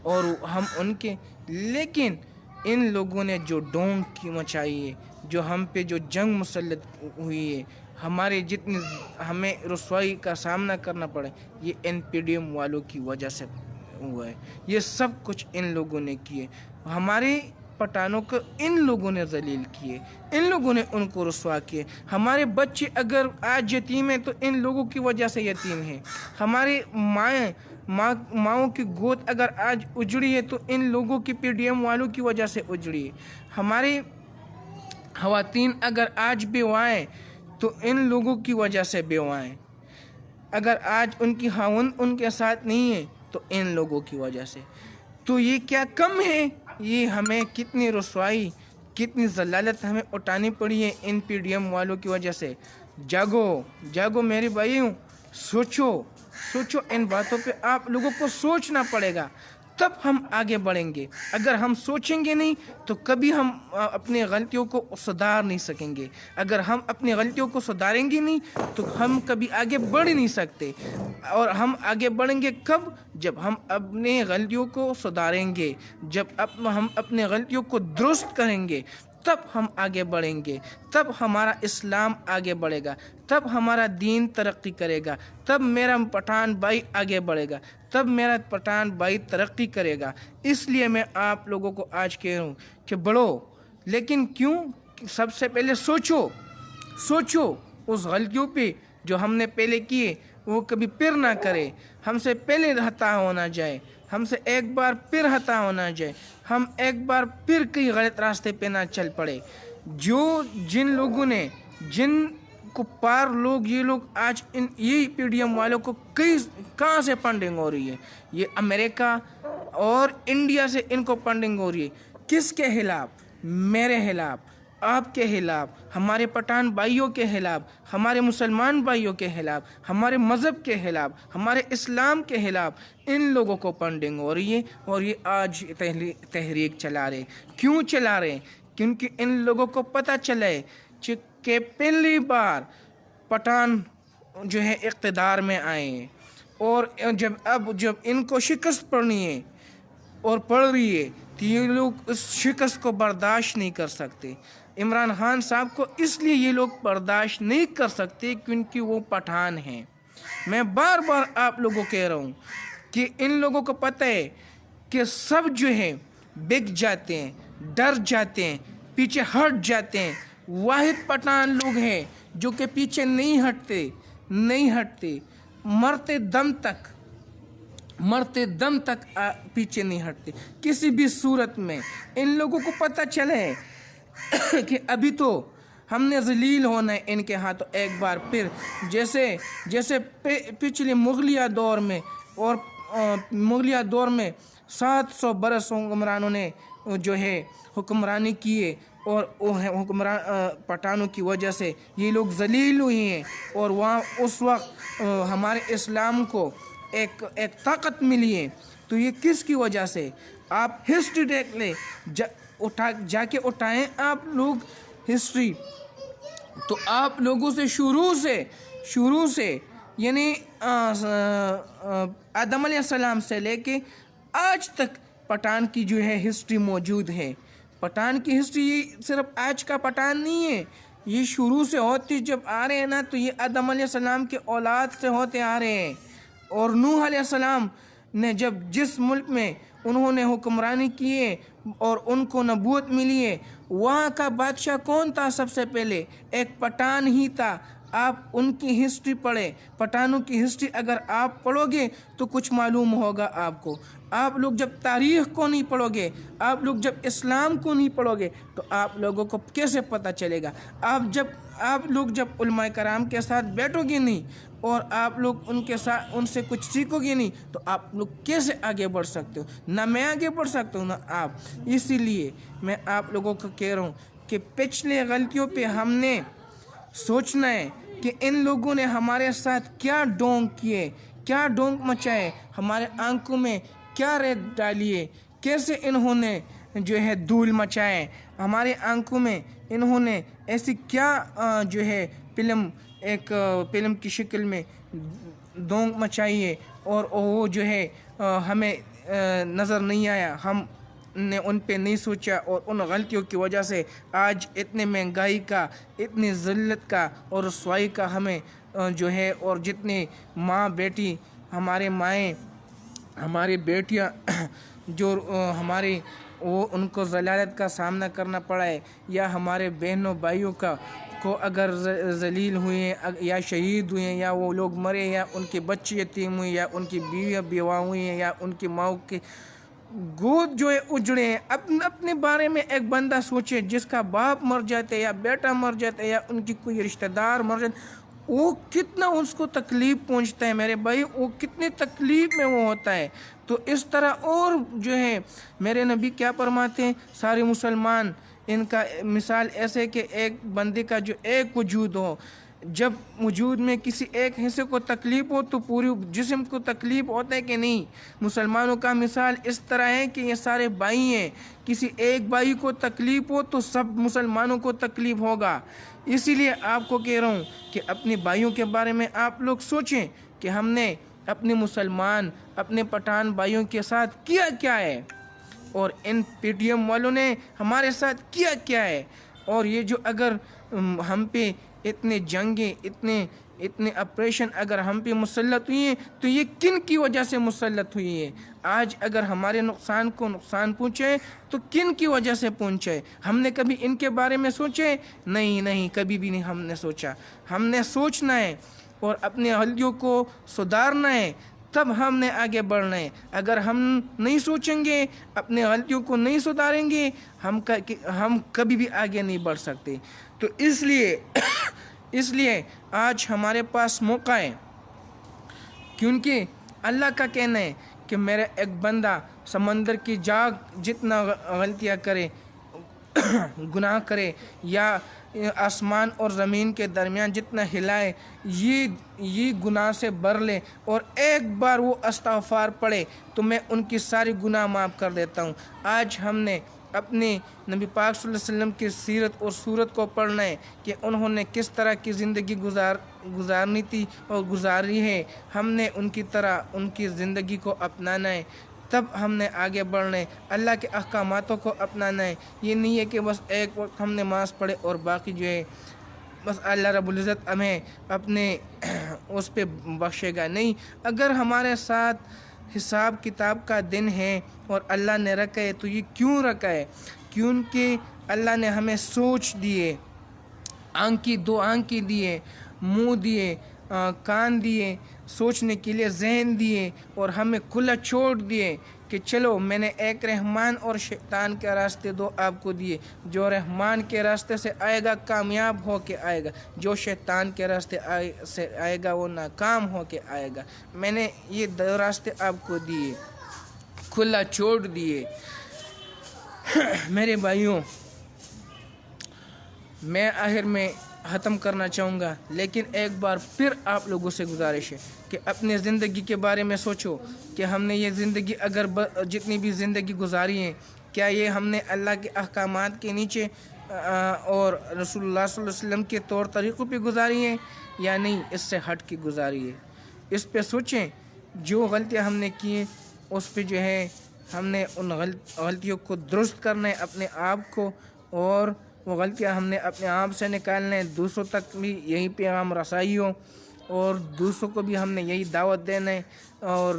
اور ہم ان کے. لیکن ان لوگوں نے جو ڈونگ کی مچائی ہے, جو ہم پہ جو جنگ مسلط ہوئی ہے, ہمیں رسوائی کا سامنا کرنا پڑے, یہ این پی ڈی ایم والوں کی وجہ سے ہوا ہے. یہ سب کچھ ان لوگوں نے کیے. ہمارے پٹھانوں کو ان لوگوں نے ذلیل کیے, ان لوگوں نے ان کو رسوا کیے. ہمارے بچے اگر آج یتیم ہیں تو ان لوگوں کی وجہ سے یتیم ہیں. ہمارے ماؤں کی گود اگر آج اجڑی ہے تو ان لوگوں کی پی ڈی ایم والوں کی وجہ سے اجڑی ہے. ہماری خواتین اگر آج بیوائیں تو ان لوگوں کی وجہ سے بیوائیں. اگر آج ان کی خاوند ان کے ساتھ نہیں ہے تو ان لوگوں کی وجہ سے. تو یہ کیا کم ہے یہ ہمیں کتنی رسوائی، کتنی ذلالت ہمیں اٹھانی پڑی ہے ان پی ڈی ایم والوں کی وجہ سے۔ جاگو جاگو میرے بھائیوں، سوچو ان باتوں پہ آپ لوگوں کو سوچنا پڑے گا، تب ہم آگے بڑھیں گے۔ اگر ہم سوچیں گے نہیں تو کبھی ہم اپنی غلطیوں کو سدھار نہیں سکیں گے۔ اگر ہم اپنی غلطیوں کو سدھاریں گے نہیں تو ہم کبھی آگے بڑھ نہیں سکتے۔ اور ہم آگے بڑھیں گے کب؟ جب ہم اپنی غلطیوں کو سدھاریں گے، جب ہم اپنی غلطیوں کو درست کریں گے، تب ہم آگے بڑھیں گے، تب ہمارا اسلام آگے بڑھے گا، تب ہمارا دین ترقی کرے گا، تب میرا پٹھان بھائی آگے بڑھے گا، تب میرا پٹھان بھائی ترقی کرے گا۔ اس لیے میں آپ لوگوں کو آج کہہ رہا ہوں کہ بڑھو، لیکن کیوں؟ سب سے پہلے سوچو اس غلطیوں پہ جو ہم نے پہلے کیے وہ کبھی پھر نہ کرے۔ ہم سے پہلے خطا ہونا جائے، ہم سے ایک بار پھر خطا ہونا جائے، ہم ایک بار پھر کئی غلط راستے پہ نہ چل پڑے۔ جن لوگوں نے، جن کو پار لوگ، یہ لوگ آج یہ پی ڈی ایم والوں کو کہاں سے فنڈنگ ہو رہی ہے؟ یہ امریکہ اور انڈیا سے ان کو فنڈنگ ہو رہی ہے۔ کس کے خلاف؟ میرے خلاف، آپ کے خلاف، ہمارے پٹھان بھائیوں کے خلاف، ہمارے مسلمان بھائیوں کے خلاف، ہمارے مذہب کے خلاف، ہمارے اسلام کے خلاف ان لوگوں کو فنڈنگ ہو رہی ہے۔ اور یہ آج تحریک چلا رہے۔ کیوں چلا رہے؟ کیونکہ ان لوگوں کو پتہ چلے کہ پہلی بار پٹھان جو ہے اقتدار میں آئے ہیں، اور جب ان کو شکست پڑنی ہے اور پڑ رہی ہے تو یہ لوگ اس شکست کو برداشت نہیں کر سکتے۔ عمران خان صاحب کو اس لیے یہ لوگ برداشت نہیں کر سکتے کیونکہ وہ پٹھان ہیں۔ میں بار بار آپ لوگوں کو کہہ رہا ہوں کہ ان لوگوں کو پتہ ہے کہ سب جو ہے بک جاتے ہیں، ڈر جاتے ہیں، پیچھے ہٹ جاتے ہیں۔ واحد پٹھان لوگ ہیں جو کہ پیچھے نہیں ہٹتے، مرتے دم تک پیچھے نہیں ہٹتے کسی بھی صورت میں۔ ان لوگوں کو پتہ چلے کہ ابھی تو ہم نے ذلیل ہونا ہے ان کے ہاتھوں ایک بار پھر، جیسے پچھلے مغلیہ دور میں 700 برس حکمرانوں نے جو ہے حکمرانی کیے، اور پٹھانوں کی وجہ سے یہ لوگ ذلیل ہوئے ہیں، اور وہاں اس وقت ہمارے اسلام کو ایک طاقت ملی ہے۔ تو یہ کس کی وجہ سے؟ آپ ہسٹری دیکھ لیں، جا کے اٹھائیں آپ لوگ ہسٹری، تو آپ لوگوں سے شروع سے یعنی آدم علیہ السلام سے لے کے آج تک پٹھان کی جو ہے ہسٹری موجود ہے۔ پٹھان کی ہسٹری یہ صرف آج کا پٹھان نہیں ہے، یہ شروع سے ہوتی جب آ رہے ہیں نا، تو یہ آدم علیہ السلام کے اولاد سے ہوتے آ رہے ہیں۔ اور نوح علیہ السلام نے جس ملک میں انہوں نے حکمرانی کی ہے اور ان کو نبوت ملی ہے، وہاں کا بادشاہ کون تھا؟ سب سے پہلے ایک پٹھان ہی تھا۔ آپ ان کی ہسٹری پڑھیں، پٹھانوں کی ہسٹری اگر آپ پڑھو گے تو کچھ معلوم ہوگا آپ کو۔ آپ لوگ جب تاریخ کو نہیں پڑھو گے، آپ لوگ جب اسلام کو نہیں پڑھو گے تو آپ لوگوں کو کیسے پتہ چلے گا؟ آپ لوگ جب علماء کرام کے ساتھ بیٹھو گے نہیں اور آپ لوگ ان سے کچھ سیکھو گے نہیں تو آپ لوگ کیسے آگے بڑھ سکتے ہو؟ نہ میں آگے بڑھ سکتا ہوں نہ آپ۔ اسی لیے میں آپ لوگوں کو کہہ رہا ہوں کہ پچھلے غلطیوں پہ ہم نے سوچنا ہے کہ ان لوگوں نے ہمارے ساتھ کیا ڈھونگ کیے، کیا ڈھونگ مچائے، ہمارے آنکھوں میں کیا ریت ڈالی ہے، کیسے انہوں نے جو ہے دھول مچائے ہمارے آنکھوں میں، انہوں نے ایسی کیا جو ہے فلم کی شکل میں ڈھونگ مچائی ہے، اور وہ جو ہے ہمیں نظر نہیں آیا، ہم نے ان پہ نہیں سوچا، اور ان غلطیوں کی وجہ سے آج اتنے مہنگائی کا، اتنی ذلت کا اور رسوائی کا ہمیں جو ہے، اور جتنے ماں بیٹی، ہمارے مائیں، ہماری بیٹیاں جو ہماری ان کو ذلالت کا سامنا کرنا پڑا ہے، یا ہمارے بہنوں بھائیوں کو اگر ذلیل ہوئے ہیں یا شہید ہوئے ہیں، یا وہ لوگ مرے، یا ان کے بچے یتیم ہوئے، یا ان کی بیویاں بیوہ ہوئی ہیں، یا ان کی ماؤں کے گود جو ہے اجڑے ہیں۔ اپنے بارے میں ایک بندہ سوچے جس کا باپ مر جاتے یا بیٹا مر جاتا ہے یا ان کی کوئی رشتہ دار مر جاتے، وہ کتنا اس کو تکلیف پہنچتا ہے میرے بھائی، وہ کتنی تکلیف میں وہ ہوتا ہے۔ تو اس طرح اور جو ہے میرے نبی کیا فرماتے ہیں، سارے مسلمان ان کا مثال ایسے کہ ایک بندے کا جو ایک وجود ہو، جب وجود میں کسی ایک حصے کو تکلیف ہو تو پوری جسم کو تکلیف ہوتا ہے کہ نہیں۔ مسلمانوں کا مثال اس طرح ہے کہ یہ سارے بھائی ہیں، کسی ایک بھائی کو تکلیف ہو تو سب مسلمانوں کو تکلیف ہوگا۔ اسی لیے آپ کو کہہ رہا ہوں کہ اپنے بھائیوں کے بارے میں آپ لوگ سوچیں کہ ہم نے اپنے مسلمان اپنے پٹھان بھائیوں کے ساتھ کیا کیا ہے، اور ان پی ٹی ایم والوں نے ہمارے ساتھ کیا کیا ہے۔ اور یہ جو اگر ہم پہ اتنے جنگیں اتنے آپریشن اگر ہم پہ مسلط ہوئی ہیں تو یہ کن کی وجہ سے مسلط ہوئی ہے؟ آج اگر ہمارے نقصان کو نقصان پہنچے تو کن کی وجہ سے پہنچے؟ ہم نے کبھی ان کے بارے میں سوچے؟ نہیں، کبھی بھی نہیں ہم نے سوچا۔ ہم نے سوچنا ہے اور اپنے غلطیوں کو سدھارنا ہے، تب ہم نے آگے بڑھنا ہے۔ اگر ہم نہیں سوچیں گے، اپنے غلطیوں کو نہیں سدھاریں گے، ہم کبھی بھی آگے نہیں بڑھ سکتے۔ تو اس لیے آج ہمارے پاس موقع ہے، کیونکہ اللہ کا کہنا ہے کہ میرا ایک بندہ سمندر کی جاگ جتنا غلطیاں کرے، گناہ کرے، یا آسمان اور زمین کے درمیان جتنا ہلائے یہ گناہ سے بھر لے اور ایک بار وہ استغفار پڑھے تو میں ان کی ساری گناہ معاف کر دیتا ہوں۔ آج ہم نے اپنے نبی پاک صلی اللہ علیہ وسلم کی سیرت اور صورت کو پڑھنا ہے کہ انہوں نے کس طرح کی زندگی گزارنی تھی اور گزاری ہے۔ ہم نے ان کی طرح ان کی زندگی کو اپنانا ہے، تب ہم نے آگے بڑھنا ہے، اللہ کے احکاماتوں کو اپنانا ہے۔ یہ نہیں ہے کہ بس ایک وقت ہم نماز پڑھے اور باقی جو ہے بس اللہ رب العزت ہمیں اپنے اس پہ بخشے گا۔ نہیں، اگر ہمارے ساتھ حساب کتاب کا دن ہے اور اللہ نے رکھا ہے تو یہ کیوں رکھا ہے؟ کیونکہ اللہ نے ہمیں سوچ دیے، دو آنکھیں دیے، منہ دیے، کان دیے، سوچنے کے لیے ذہن دیے، اور ہمیں کھلا چھوڑ دیے کہ چلو میں نے ایک رحمان اور شیطان کے راستے دو آپ کو دیے۔ جو رحمان کے راستے سے آئے گا کامیاب ہو کے آئے گا، جو شیطان کے راستے سے آئے گا وہ ناکام ہو کے آئے گا۔ میں نے یہ دو راستے آپ کو دیے، کھلا چھوڑ دیے۔ میرے بھائیوں، میں آخر میں ختم کرنا چاہوں گا، لیکن ایک بار پھر آپ لوگوں سے گزارش ہے کہ اپنے زندگی کے بارے میں سوچو کہ ہم نے یہ زندگی اگر جتنی بھی زندگی گزاری ہے، کیا یہ ہم نے اللہ کے احکامات کے نیچے اور رسول اللہ صلی اللہ علیہ وسلم کے طور طریقوں پہ گزاری ہے یا نہیں، اس سے ہٹ کے گزاری ہے؟ اس پہ سوچیں۔ جو غلطیاں ہم نے کی ہیں اس پہ جو ہے ہم نے ان غلطیوں کو درست کرنا ہے اپنے آپ کو، اور وہ غلطیاں ہم نے اپنے آپ سے نکالنا ہے۔ دوسروں تک بھی یہی پیغام رسائی ہو اور دوسروں کو بھی ہم نے یہی دعوت دینا ہے اور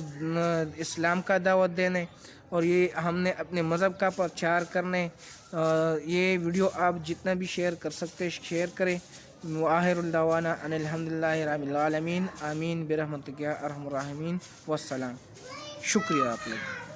اسلام کا دعوت دینا ہے، اور یہ ہم نے اپنے مذہب کا پرچار کرنا ہے۔ یہ ویڈیو آپ جتنا بھی شیئر کر سکتے شیئر کریں۔ وآخر الدعوانا ان الحمدللہ رب العالمین، آمین برحمتک یا ارحم الراحمین، والسلام۔ شکریہ آپ لوگ۔